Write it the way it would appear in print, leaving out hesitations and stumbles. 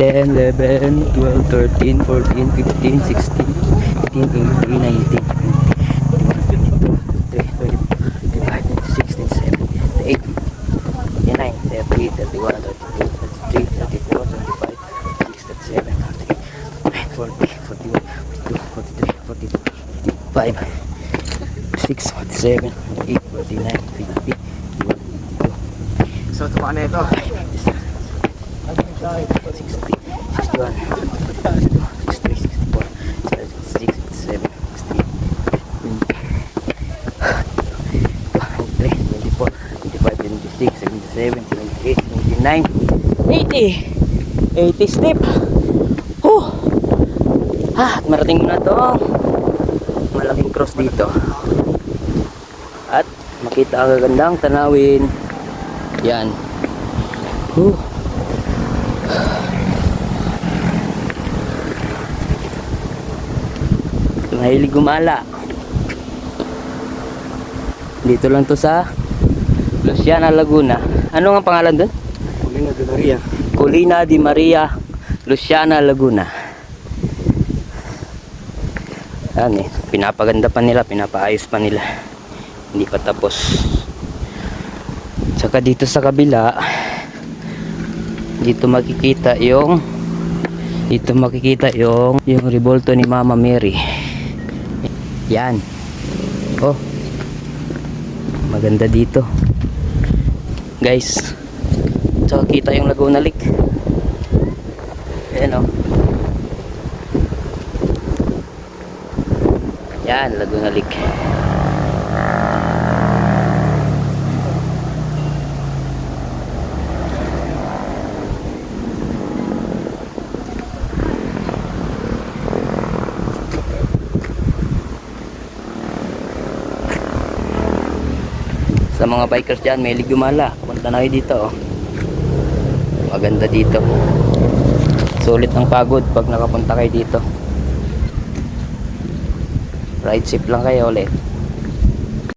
10, 11, 12, 13, 14, 15, 16, 18, 18, 19, 20, 21, 22, 23, 24, 25, 26, 27, 28, 29, 30, 31, 32, 33, 34, 35, 46, 47, 48, 49, 50, 51, 52. So, tama na ito. 60, 61, 62, 63, 64, 66, 67, 68, 23, 24, 25, 26, 27, 28, 29, 80. 80 step. At marating mo na to malaking cross dito. At makita ang gagandang tanawin. Yan. Mahilig gumala. Dito lang to sa Luciana, Laguna. Ano ang pangalan doon? Colina de Maria. Colina de Maria, Luciana, Laguna. Yan eh, pinapaganda pa nila, pinapaayos pa nila. Hindi pa tapos. Tsaka dito sa kabila, dito makikita yung revolto ni Mama Mary. Yan. Oh. Maganda dito. Guys. Tsaka kita yung Laguna Lake. Ayan oh. Yan, Laguna Lake. Sa mga bikers dyan, may ligumala. Punta na kayo dito oh. Maganda dito. Sulit ang pagod pag nakapunta kayo dito. Ride safe lang kayo ulit.